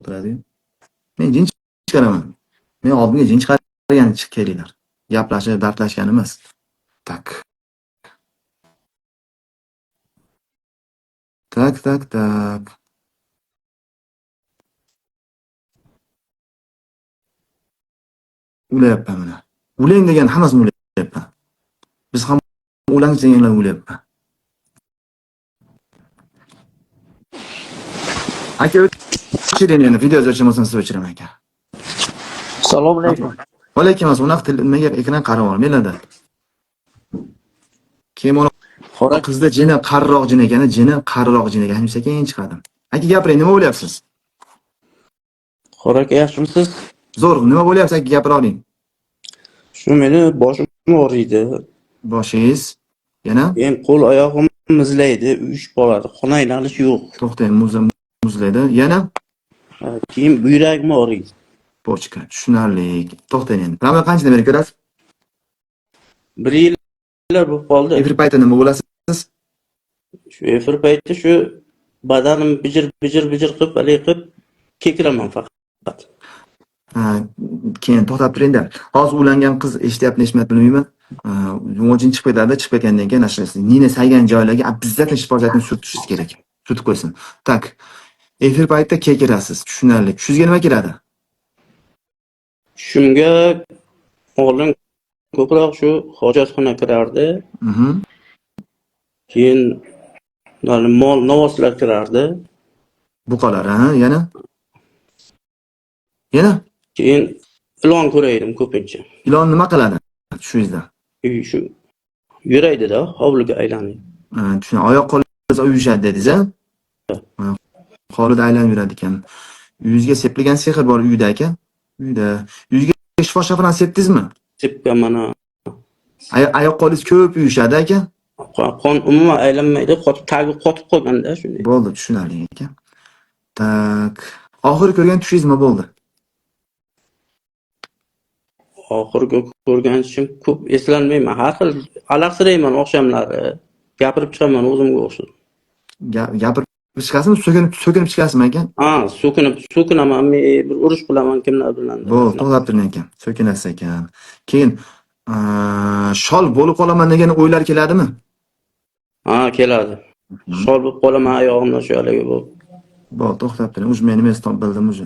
o'tiradi. Men jin chiqaraman. Men oldinga jin chiqargan kelinglar. Gaplashib, dardlashganimiz. Tak. Tak. O'layapman mana. O'lang degan hammasini o'layapman. Biz ham o'lang deganlar o'layapman. Aka o'chiring endi video o'chirmasam siz o'chiraman aka. Assalomu alaykum. Alaykum assalom. Unaqa nimaga ekran qarab olmaylarda. Keyin mana qizda jini qarroq jin ekan, jini qarroq jin ekan. Hamisha keyin chiqadim. Aka gapiring, nima bo'lyapsiz? Xor aka, yaxshimisiz? Zo'r, nima bo'lyapsiz aka gapira oling. Shu meni boshim og'riydi. Boshingiz yana? Keyin qo'l oyog'im muzlaydi, uyish bo'ladi. Xona aylanish yo'q. To'xtang, muzlaydi. Yana? Keyin buyragim og'riydi. Pochka, tushunarli. To'xtang endi. Ramazon qanchadan beri ko'rasiz? 1 yillar bo'lib qoldi. Efir payti nima bo'lasiz? Shu efir payti shu badanim bijir qilib kekiraman faqat. Keyin to'xtab turingda. Hozir ulangan qiz eshityapti, eshitmayapti bilmayman. Yomon chiqib ketadi, chiqib ketgandan keyin ashulasi nina saygan joylarga обязательно shifozatni surtishingiz kerak. Surtib qo'ysin. Tak. Efir paytida kekirasiz. Tushunarli. Tushingizga nima kiradi? Tushimga oldin ko'proq shu hojatxona kirardi. Keyin mol novoslar kirardi. Buqalar, yana? Yana? Keyin ilon ko'raydim ko'pincha. Ilon nima qiladi? Tushingizda. Shu yuraydi-da, hovliga aylanib. Tushun, oyoq qo'lingiz uyushadi dedingiz-a? Hovlida aylanib yuradi ekan. Uyingizga sepilgan sehr bor uyda aka? Uyda. Uyingizga shifo shafran sepdingizmi? Sepgan mana. Oyoq qo'lingiz ko'p uyushadi aka? Qon umuman aylanmaydi, qotib qolganda shunday. Bo'ldi, tushunarli ekan. Tak. Oxirgi ko'rgan tushingiz nima bo'ldi? Oxirgi ko'rgan tushim ko'p eslanmayman. Har xil alaqsirayman oqshomlari. Gapirib chiqaman o'zimga o'xshab. Gapirib chiqasizmi, so'kinib chiqasizmi ekan? So'kinaman, men bir urush qilaman kimlar bilan. Bo'ldi, to'xtab turing ekan. So'kinasiz ekan. Keyin shol bo'lib qolaman degan o'ylar keladimi? Keladi. Shol bo'lib qolaman oyog'imda shu haligi bo'lib. Bo'ldi, to'xtab turing. Uj men nima bildim uj.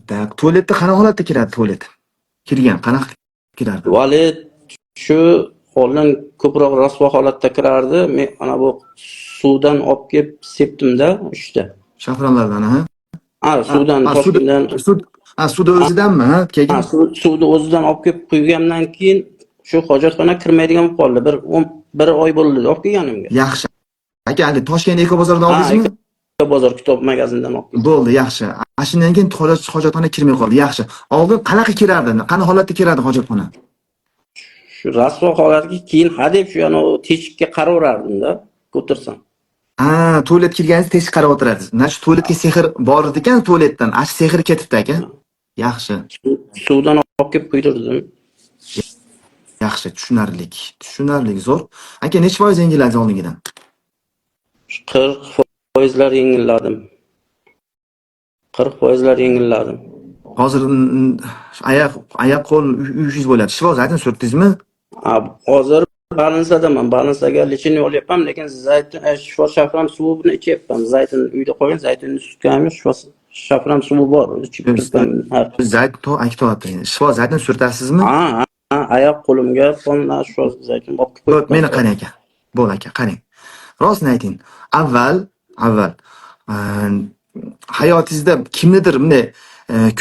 Tak, tualetda qanaqa holatda kiradi tualet? Kirgan, qanaqa kirardi? Tualet shu oldin ko'proq rasvo holatda kirardi. Men ana bu suvdan olib kelib sepdimda uchta. Shafronlardan, suvdan, toshqindan. Suvda o'zidanmi, keyin? Suvni o'zidan olib kelib quygandan keyin shu hojatxona kirmaydigan bo'lib qoldi. Bir oy bo'ldi olib kelganimga. Yaxshi. Aka, hali Toshkent Ekobozordan oldingizmi? Bozor kitob magazindan olib keldim. Bo'ldi, yaxshi. Shundan keyin hojatxona kirmay qoldi. Yaxshi. Oldin qanaqa kirardi? Qanaqa holatda kirardi hojatxona? Shu rasvo holatga keyin hadeb shu yana teshikka qaraverardim-da, ko'tirsam. Tualet kirganingizda teshik qarab o'tirasiz. Shu tualetga sehr bor ekan tualetdan. Sehr ketibdi aka. Yaxshi. Suvdan olib kelib quydirdim. Yaxshi, tushunarli, zo'r. Aka, necha foiz yengilladingiz oldingidan? 40% yengilladim. 40% yengilladim. Hozir oyoq qo'l uyushingiz bo'lyapti. Shifozatni surtdingizmi? Hozir balansadaman. Balansaga lechini olyapman, lekin zaytun shifo shafram suvini ichyapman. Zaytun uyda qolgan zaytunni sutganmi, shifo shafram suvi bor, ichib turibman. Zaytun aktivati. Shifo zaytun surtasizmi? Oyoq qo'limga qonlar shifo zaytun olib qo'yib. Meni qarang aka. Bo'l aka, qarang. Rostni ayting. Avval hayotingizda kimnidir bunday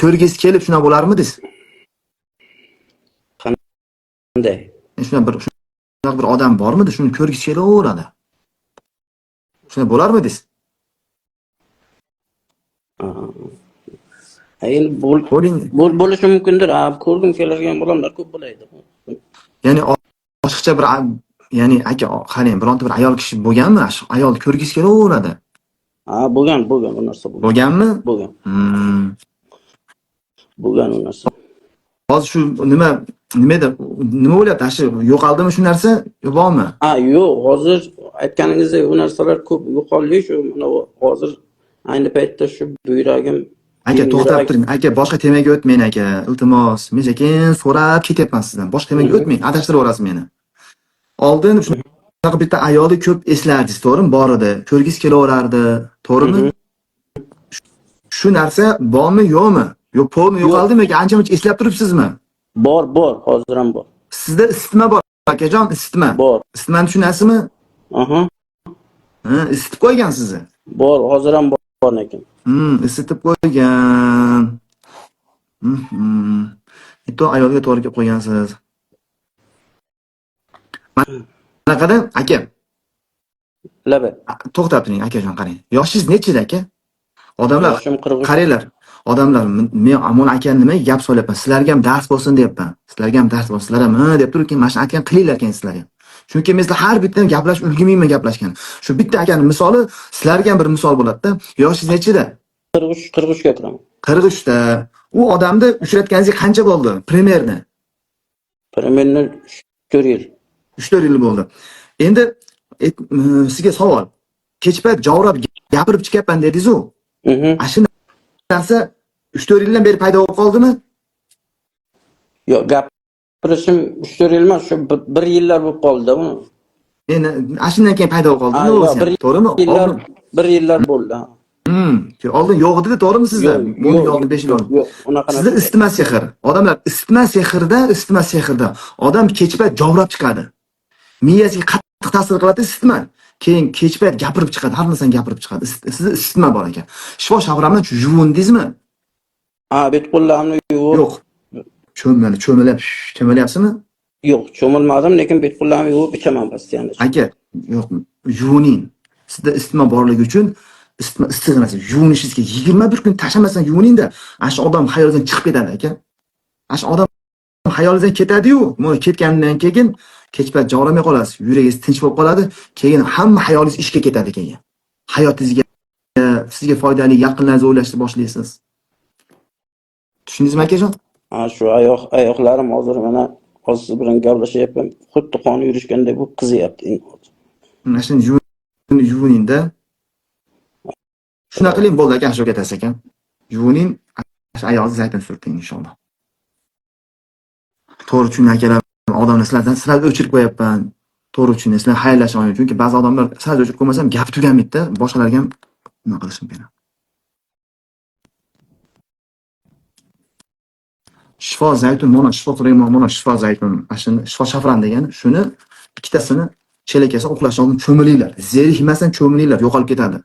ko'rgingiz kelib shuna bo'larmidingiz? Qanday? Shunaqa bir odam bormidi? Shuni ko'rgingiz kelaveradi. Shuna bo'larmidingiz? Bo'lishi mumkindir. Ko'rgim keladigan odamlar ko'p bo'laydi. Ya'ni ochiqcha bir aka, qarang, bironta bir ayol kishi bo'lganmi? Ayol ko'rgingiz kelaveradi. Bo'lgan u narsa bo'lgan. Bo'lganmi? Bo'lgan. Bo'lgan u narsa. Hozir shu nima bo'lyapti? Shu yo'qoldimi shu narsa? Bormi? Yo'q, hozir aytganingizdek u narsalar ko'p yo'qoldi. Shu mana hozir Ayni paytda shu buyragim Aka to'xtab yurak turing. Aka boshqa temaga o'tmang aka. Iltimos. Men sekin so'rab ketyapman sizdan. Boshqa temaga o'tmang. Adashtirib meni. Oldin shunaqa bitta ayolni ko'p eslardingiz, to'g'rimi? Bor edi. Ko'rgis kelaverardi, to'g'rimi? Shu narsa bormi, yo'qmi? Yo'q, polmi yo'qoldimi yoki ancha-muncha eslab turibsizmi? bor, hozir ham bor. Sizda isitma bor, akajon, isitma. Bor. Isitmani tushunasizmi? Aha. Ha, isitib qo'ygan sizni. Bor, hozir ham bor ekan. Isitib qo'ygan. Bitta ayolga to'g'ri kelib qo'ygansiz. Qanaqada aka? Laba. To'xtab turing akajon, qarang. Yoshingiz nechida aka? Odamlar, Yoshim 43. qaranglar. Odamlar, men Amon akani nimaga gap solyapman? Sizlarga ham dars bo'lsin deyapman. Sizlarga ham dars bo'lsin. Sizlar ham deb turib, mana shu akani qilinglar ekan sizlar ham. Chunki men sizlar har bittadan gaplashib ulgurmayman gaplashgan. Shu bitta akani misoli sizlarga ham bir misol bo'ladi-da. Yoshingiz nechida? 43 ga kiraman. 43 da. U odamni uchratganingizga qancha bo'ldi? Primerni. Primerni 4 yil. 3-4 yil bo'ldi. Endi sizga savol. Kechpayt javrab gapirib chiqyapman dedingiz-ku. Shu narsa 3-4 yildan beri paydo bo'lib qoldimi? Yo'q, gapirishim 3-4 yil emas, shu 1 yillar bo'lib qoldi buni. Endi shundan keyin paydo bo'lib qoldimi o'zi? To'g'rimi? Oldin 1 yillar bo'ldi. Oldin yo'q edi, to'g'rimi sizda? Buni oldin 5 yil oldin. Yo'q, unaqa Sizda isitma sehr. Odamlar isitma sehrda odam kechpayt javrab chiqadi. Miyasiga qattiq ta'sir qiladi isitma. Keyin kechpayt gapirib chiqadi, har narsani gapirib chiqadi. Sizda isitma bor ekan. Shifo shavramni yuvindingizmi? Ha, bet qo'llarimni yuvib. Yo'q. Cho'milyapsizmi? Yo'q, cho'milmadim, lekin bet qo'llarimni yuvib ichaman postoyanno. Aka, yo'q, yuvining. Sizda isitma borligi uchun isitma issiq narsa yuvinishingizga 21 kun tashlamasdan yuviningda, ana shu odam xayolingizdan chiqib ketadi aka. Ana shu odam xayolingizdan ketadi-yu, mana ketgandan keyin kechpayt javramay qolasiz, yuragingiz tinch bo'lib qoladi, keyin hamma hayolingiz ishga ketadi keyin. Hayotingizga, sizga foydali yaqinlaringizni o'ylashni boshlaysiz. Tushundingizmi akajon? Ha, shu oyoqlarim hozir mana siz bilan gaplashyapman, xuddi qon yurishgandek bu qizyapti. Mana shuni yuviningda. Shunaqa qiling bo'ldi aka, shu ketasiz ekan. Yuvining, ayolni zaytun surting inshaalloh. To'g'ri tushun akalar, odamlar sizlarni o'chirib qo'yapman. To'g'ri tushun, sizlar xayrlasha olmayman. Chunki ba'zi odamlar sizlarni o'chirib qo'ymasam gap tugamaydi-da, boshqalarga ham nima qilishim kerak. Shifo zaytun, mana shifo qilaman, mana shifo zaytun, ashuni shifo shafran degan, shuni ikkitasini chelakasi uxlash oldin cho'milinglar. Zerikmasdan cho'milinglar, yo'qolib ketadi.